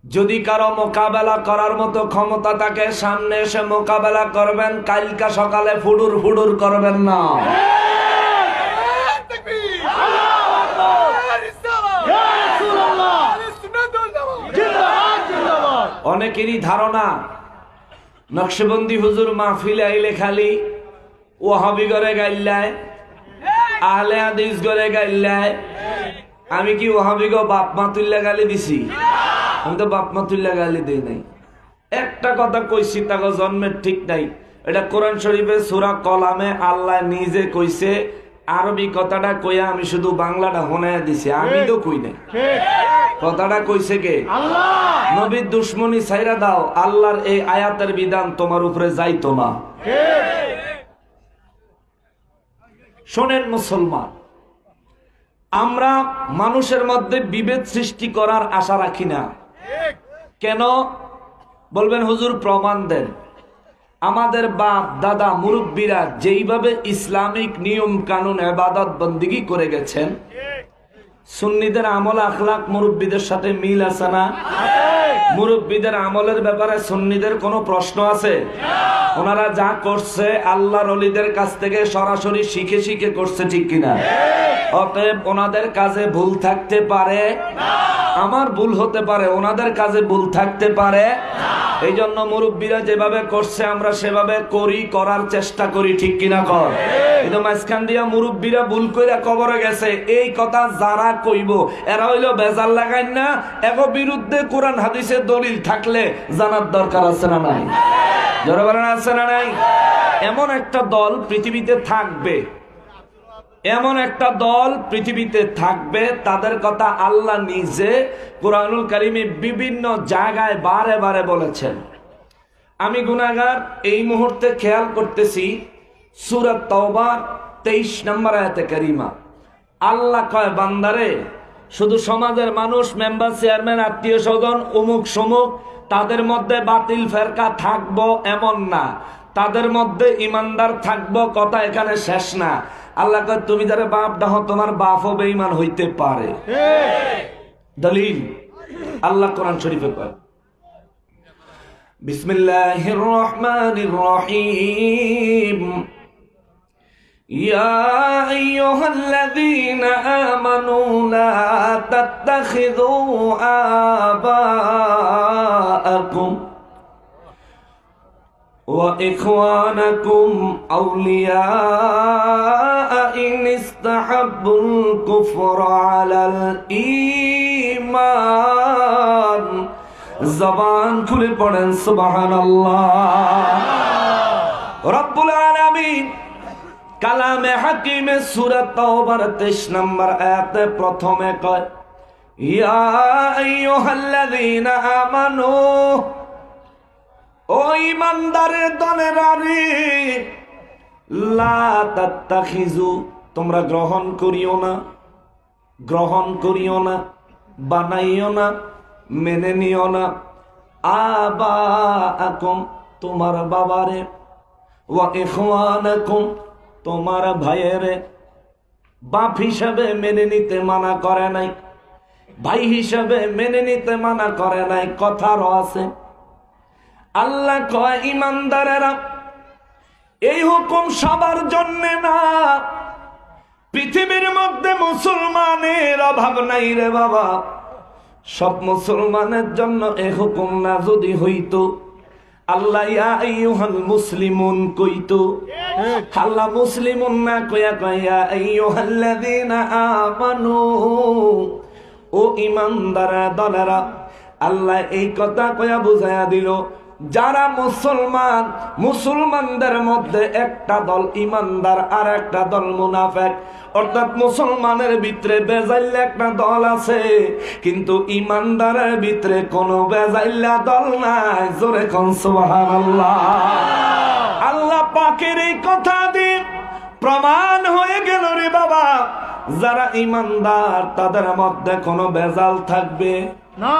যদি কারো মোকাবেলা করার মতো ক্ষমতা থাকে সামনে এসে মোকাবেলা করবেন, কালকা সকালে ফুডুর ফুডুর করবেন না। অনেকেরই ধারণা নকশবন্দি হুজুর মাহফিলে আইলে খালি ওয়াহাবি করে গাইল্লায়, আহলে হাদিস করে গাইল্লায়। আমি কি ওয়াহাবি গো বাপ মা তুল্লা গালি দিছি? আমি তো বাপ মা তুল্লা গালি দেই নাই। একটা কথা কইছি তাকে জন্মের ঠিক নাই। এটা কোরআন শরীফে সূরা কলামে আল্লাহ নিজে কইছে। আরবি কথাটা কইয়া আমি শুধু বাংলাটা হোনায়া দিছি, আমি তো কই নাই। কথাটা কইছে কে? আল্লাহ। নবীর দুশ্মনী ছাইরা দাও, আল্লাহর এই আয়াতের বিধান তোমার উপরে যাইতো না। শোনেন মুসলমান, আমরা মানুষের মধ্যে বিভেদ সৃষ্টি করার আশা রাখি না। কেন বলবেন হুজুর? প্রমাণ দেন। আমাদের বাপ দাদা মুরব্বীরা যেইভাবে ইসলামিক নিয়ম কানুন ইবাদত বন্দেগী করে গেছেন, সুন্নিদের আমল আখলাক মুরব্বীদের সাথে মিল আছে না? মুরব্বীদের আমলের ব্যাপারে সুন্নিদের কোনো প্রশ্ন আছে? ওনারা যা করছে আল্লাহর ওলিদের কাছ থেকে সরাসরি শিখে শিখে করছে, ঠিক কিনা? অতএব ওনাদের কাজে ভুল থাকতে পারে, আমার ভুল হতে পারে, ওনাদের কাজে ভুল থাকতে পারে। এই জন্য মুরব্বীরা যেভাবে করছে আমরা সেভাবে করি, করার চেষ্টা করি, ঠিক কিনা? কর। কিন্তু মাঝখান দিয়া মুরব্বীরা ভুল কইরা কবরে গেছে, এই কথা যারা কইব এরা হইলো বেজাল লাগাই না। এগো বিরুদ্ধে কোরআন হাদিসের দলিল থাকলে জানার দরকার আছে না নাই? জোরে বলেন আছে না নাই? এমন একটা দল পৃথিবীতে থাকবে, এমন একটা দল পৃথিবীতে থাকবে, তাদের কথা আল্লাহ নিজে কুরআনুল কারীমে বিভিন্ন জায়গায় বারে বারে বলেছেন। আমি গুনাহগার, এই মুহূর্তে খেয়াল করতেছি সূরা তাওবার 23 নম্বর আয়াতে কারিমা আল্লাহ কয়, বান্দারে শুধু সমাজের মানুষ, মেম্বার, চেয়ারম্যান, আত্মীয় স্বজন, অমুক সমুক তাদের মধ্যে বাতিল ফেরকা থাকবো এমন না, তাদের মধ্যে ইমানদার থাকবো। কথা এখানে শেষ না। আল্লাহ কয়, তুমি যারা বাপ ডাহ তোমার বাপও বেঈমান হইতে পারে। দলিল আল্লাহ কোরআন শরীফে কয়, বিসমিল্লাহির রহমানির রহিম, ইয়া আইয়ুহাল্লাযীনা আমানু লা তাত্তাখিযু আবাআকুম ওয়া ইখওয়ানাকুম আউলিয়া ইন ইসতাহাব্বুল কুফরা আলাল ঈমান। জবান খুলে পড়েন সুবহানাল্লাহ। রব্বুল আলামিন কালামে হাকিমে সূরা তাওবার 23 নম্বর আয়াতে প্রথমে কয়, ইয়া আইয়ুহাল্লাযীনা আমানু, ও ঈমানদারের দলেরা রে, লা তাত্তাখিযু, তোমরা গ্রহণ করিও না, গ্রহণ করিও না, বানাইও না, মেনে নিও না, আবাআকুম, তোমার বাবারে, ওয়া ইখওয়ানাকুম, তোমার ভাইয়েরে। বাপ হিসাবে মেনে নিতে মানা করে নাই, ভাই হিসাবে মেনে নিতে মানা করে নাই, কথারও আছে। আল্লাহ কয়, ইমানদারেরা, এই হুকুম সবার জন্য না। পৃথিবীর মধ্যে মুসলমানের অভাব নাই রে বাবা, সব মুসলমানের জন্য এই হুকুম না যদি হইতো আল্লাহ ইয়া আইয়ুহাল মুসলিমুন কইতো। আল্লাহ মুসলিমুন না কইয়া কইয়া আইয়ুহাল্লাযীনা আমানু, ও ঈমানদার দলেরা। আল্লাহ এই কথা কইয়া বুঝাইয়া দিল, যারা মুসলমান, মুসলমানদের মধ্যে একটা দল ঈমানদার আর একটা দল মুনাফিক। অর্থাৎ মুসলমানের ভিতরে বেজাইল্লা একটা দল আছে, কিন্তু ঈমানদারের ভিতরে কোনো বেজাইল্লা দল নাই। জোরে কোন সুবহানাল্লাহ। আল্লাহ পাকের এই কথা দিয়ে প্রমাণ হয়ে গেল রে বাবা, যারা ঈমানদার তাদের মধ্যে কোনো বেজাল থাকবে না,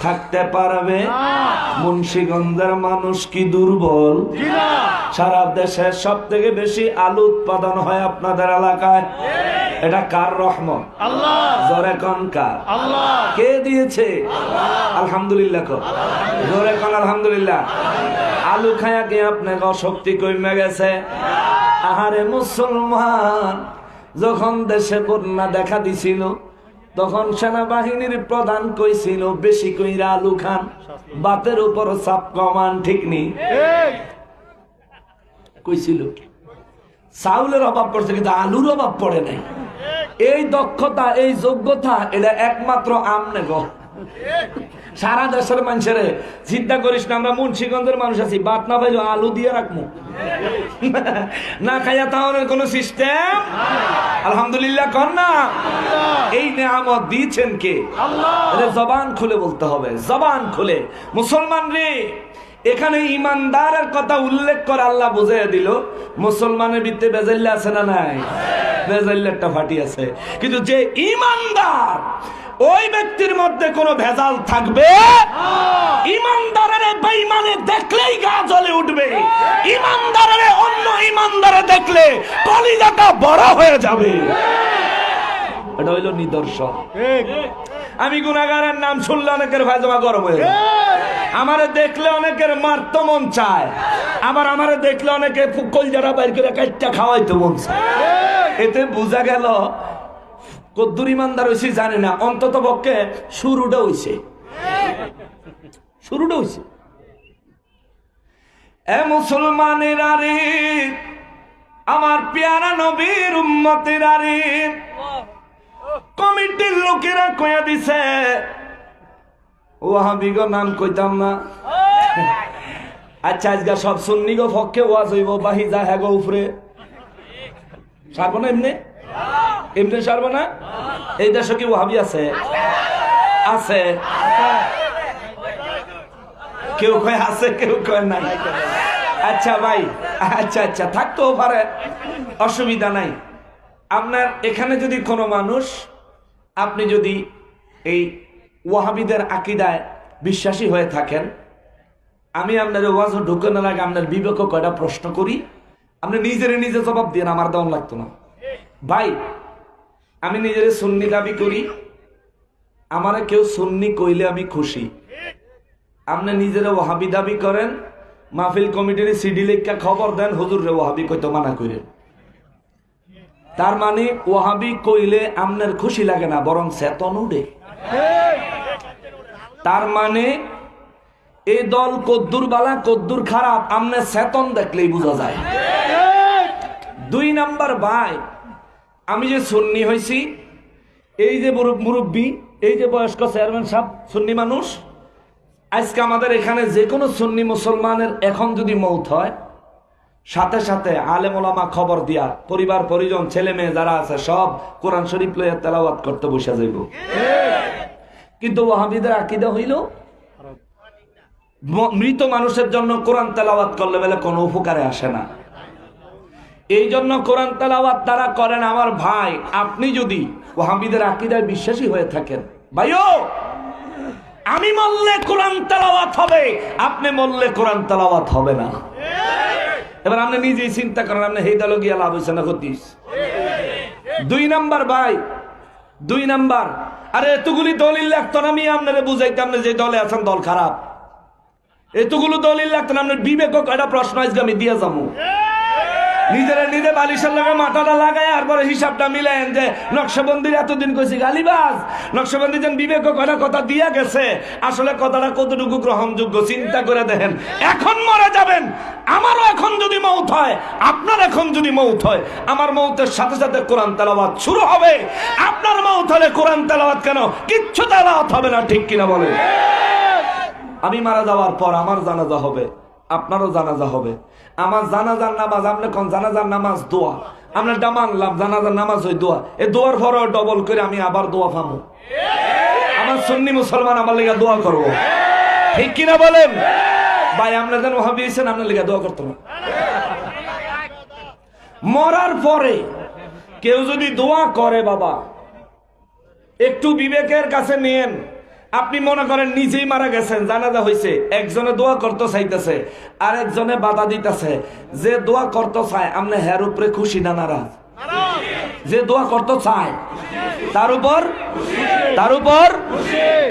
থাকতে পারবে না। মুন্সিগঞ্জের মানুষ কি দুর্বল? সারা দেশে সব থেকে বেশি আলু উৎপাদন হয় আপনাদের এলাকায়। এটা কার রহমত? আল্লাহ। জোরে কোন কার? আল্লাহ। কে দিয়েছে? আলহামদুলিল্লাহ কো, জোরে কোন আলহামদুলিল্লাহ। আলু খায়া কি আপনার শক্তি কমে গেছে? আহারে মুসলমান, যখন দেশে বন্যা দেখা দিছিল তখন সেনাবাহিনীর প্রধান কইছিল বেশি কইরা আলু খান, বাতের উপর চাপ কমান, ঠিক নেই? কইছিল চাউলের অভাব পড়ছে কিন্তু আলুর অভাব পড়ে নাই। এই দক্ষতা, এই যোগ্যতা, এটা একমাত্র আমনে গো। সারা দেশের মানুষের চিন্তা করিস না, আমরা মুন্সিগঞ্জের মানুষ আছি, বাত না পাইলে আলু দিয়ে রাখবো না খাইয়া তাহলে কোন সিস্টেম। আলহামদুলিল্লাহ কর না। এই নেয়ামত দিয়েছেন কে? আল্লাহ। জবান খুলে বলতে হবে, জবান খুলে। মুসলমান রে, এখানে ইমানদারের কথা উল্লেখ করে আল্লাহ বুঝিয়ে দিল মুসলমানের ভিতরে বেজাল্লা আছে না নাই? বেজাল্লাটা ফাটি আছে। কিন্তু যে ইমানদার, ওই ব্যক্তির মধ্যে কোনো ভেজাল থাকবে? ইমানদারের বেঈমানে দেখলেই গা জ্বলে উঠবে। ইমানদারের অন্য ইমানদারে দেখলে কলিজাটা বড় হয়ে যাবে। এটা হইল নিদর্শন। আমি গুনাহগারের নাম শুনলে অনেকের ভাইজামা গরম হয়ে যায়, আমারে দেখলে অনেকের মারতে মন চায়, আবার আমারে দেখলে অনেকে কলজারা বাইর করে কাটটা খাওয়াইতে মন চায়। এতে বোঝা গেল কদ্দুর ইমানদার হয়েছে জানে না, অন্তত পক্ষে শুরুটা হয়েছে, শুরুটা হয়েছে। এ মুসলমানেরা রে, আমার পেয়ারা নবীর উম্মতেরা রে, কমিটির লোকেরা কইয়া দিছে, ওয়াহাবি গো নাম কইতাম না। আচ্ছা আজকে সব সুন্নি গো পক্ষে ওয়াজ হইব, বাহি যা হ্যাগো উপরে সারবো না, এমনি এমনি সারবো না। এই দেশে কি ওয়াহাবি আছে? আছে। কেউ কয় আছে, কেউ কয় নাই। আচ্ছা ভাই, আচ্ছা আচ্ছা থাকতেও পারে, অসুবিধা নাই। আপনার এখানে যদি কোনো মানুষ, আপনি যদি এই ওয়াহাবিদের আকীদায় বিশ্বাসী হয়ে থাকেন, আমি আপনার ওয়াজ ঢুকানোর আগে আপনার বিবেকে কয়টা প্রশ্ন করি, আপনি নিজের নিজে জবাব দিয়ে আমার দেওয়ান লাগতো না। ভাই, আমি নিজের সুন্নি দাবি করি, আমার কেউ সুন্নি কইলে আমি খুশি। আপনি নিজের ওয়াহাবি দাবি করেন, মাহফিল কমিটির সিডি লেখা খবর দেন হুজুর রে ওয়াহাবি কইতো মানা করেন। তার মানে ওয়াহাবি কইলে আপনার খুশি লাগে না, বরং চেতন উঠে। তার মানে এই দল কদ্দুর বালা কদ্দুর খারাপ আপনার চেতন দেখলেই বোঝা যায়। 2 নাম্বার, ভাই আমি যে সুন্নি হয়েছি, এই যে মুরব্বী, এই যে বয়স্ক চেয়ারম্যান সাহেব সুন্নি মানুষ, আজকে আমাদের এখানে যে কোনো সুন্নি মুসলমানের এখন যদি মৌত হয়, সাথে সাথে আলেম ওলামা খবর দিয়া পরিবার পরিজন ছেলে মেয়ে যারা আছে সব কোরআন শরীফ লইয়া তেলাওয়াত করতে বসে যাইব। কিন্তু ওয়াহাবিদের আকীদা হইল মৃত মানুষের জন্য কোরআন তেলাওয়াত করলে বলে কোনো উপকারে আসে না। এই জন্য কোরআন তেলাওয়াত তারা করেন। আমার ভাই, আপনি যদি ওয়াহাবিদের আকীদায় বিশ্বাসী হয়ে থাকেন, ভাইও আমি মরলে কোরআন তেলাওয়াত হবে, আপনি মরলে কোরআন তেলাওয়াত হবে না। এবার আপনি নিজেই চিন্তা করেন, আপনি হেদালো গিয়া লাভ হয়েছে না ক্ষতি? 2 নাম্বার, ভাই 2 নাম্বার, আরে এতগুলি দলিল লাগতো না, আমি আপনারে বুঝাইতাম না যে দলে আছেন দল খারাপ। এতগুলো দলিল লাগতো না, আপনার বিবেক কয়টা প্রশ্ন আজকে আমি দিয়ে যাবো। নিজেরা নিজে বালিশের লগে মাথাটা লাগায় আর পরে হিসাবটা মিলেন যে নকশবন্দির এতদিন কইছি গালিবাজ, নকশবন্দি যেন বিবেক কয়টা কথা দিয়া গেছে, আসলে কথাটা কতটুকু গ্রহণযোগ্য চিন্তা করে দেখেন। এখন মরে যাবেন, আমারও এখন যদি মৌত হয়, আপনার এখন যদি মৌত হয়, আমার মৌতের সাথে সাথে কোরআন তেলাওয়াত শুরু হবে। আপনার মৌত হলে কোরআন তেলাওয়াত কেন, কিচ্ছু তেলাওয়াত হবে না, ঠিক কিনা বলেন? আমি মারা যাওয়ার পর আমার জানাজা হবে, আপনারও জানাজা হবে। আমার জানাজার নামাজ, আপনি কোন জানাজার নামাজ দোয়া, আমরা এটা মানলাম জানাজার নামাজ ওই দোয়া, এই দোয়ার পরও ডবল করে আমি আবার দোয়া পাবো। আমার সুন্নি মুসলমান আমার লেগে দোয়া করবো, ঠিক কিনা বলেন? ভাই আপনার যেন ওয়াহাবি হয়েছেন, আপনার লেগে দোয়া করতো না। মরার পরে কেউ যদি দোয়া করে, বাবা একটু বিবেকের কাছে নিয়েন। আপনি মনে করেন নিজেই মারা গেছেন, জানাজা হয়েছে, একজনে দোয়া করতে চাইতেছে আর একজনে বাধা দিতেছে। যে দোয়া করতে চায়, আপনি হের উপরে খুশি না নারাজ? যে দোয়া করতে চায় তার উপর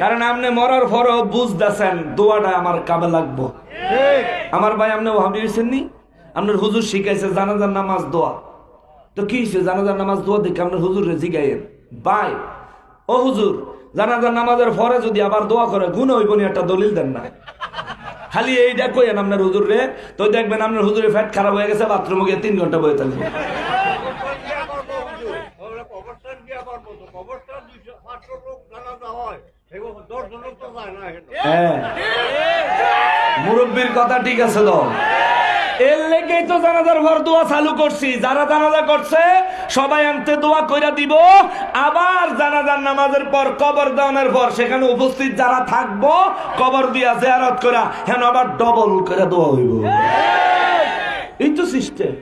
কারণ আপনি মরার পরও বুঝতেছেন দোয়াটা আমার কামে লাগবো। আমার ভাই আপনি ওয়াহাবি হইছেন নি, আপনার হুজুর শিখাইছে জানাজার নামাজ দোয়া, তো কি হইছে জানাজার নামাজ দোয়া দেখে আপনার হুজুরে জিগাইয়েন ভাই ও হুজুর জানাজার নামাজের পরে যদি আবার দোয়া করে গুণ হইব নি, একটা দলিল দেন না। খালি এইটা কইেন আপনার হুজুর রে, তো দেখবেন আপনার হুজুরের ফ্যাট খারাপ হয়ে গেছে, বাথরুমে গিয়ে 3 ঘন্টা বয়ে থাকবে। মুরব্বীর কথা ঠিক আছে তো, এর লেগেই তো জানাজার পর দোয়া চালু করছি। যারা জানাজা করছে সবাই আনতে দোয়া কইরা দিব। আবার জানাজার নামাজের পর কবর দানের পর সেখানে উপস্থিত যারা থাকবো কবর দিয়া জিয়ারত করা হেন আবার ডবল করে দোয়া হইব। এই তো সিস্টেম।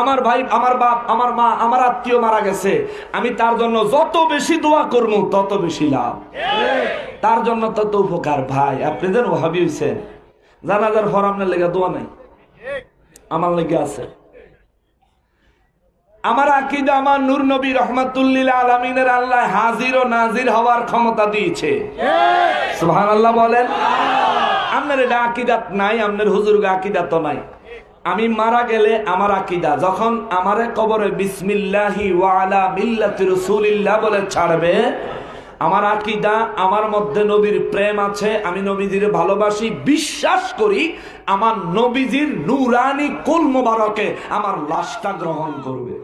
আমার ভাই, আমার বাপ, আমার মা, আমার আত্মীয় মারা গেছে, আমি তার জন্য যত বেশি দোয়া করবো তত বেশি লাভ, তার জন্য তত উপকার। ভাই আপনি যেন ওয়াহাবি হইছেন, জানাজার পর আপনার লেগে দোয়া নাই, আমার লেগে আছে। আমার আকীদা, আমার নূর নবী রহমাতুল্লিল আলামিনের আল্লাহ হাজির ও নাজির হওয়ার ক্ষমতা দিয়েছে। সুবহানাল্লাহ বলেন। আপনার এটা আকীদাত নাই, আপনার হুজুরগা আকীদাত নাই। আমি মারা গেলে আমার আকীদা, যখন আমারে কবরে বিসমিল্লাহি ওয়া আলা মিল্লাতি রাসূলিল্লাহ বলে ছাড়বে, আমার আকীদা, আমার মধ্যে নবীর প্রেম আছে, আমি নবীজির ভালোবাসি, বিশ্বাস করি আমার নবীজির নূরানি কুল মোবারকে আমার লাশটা গ্রহণ করবে।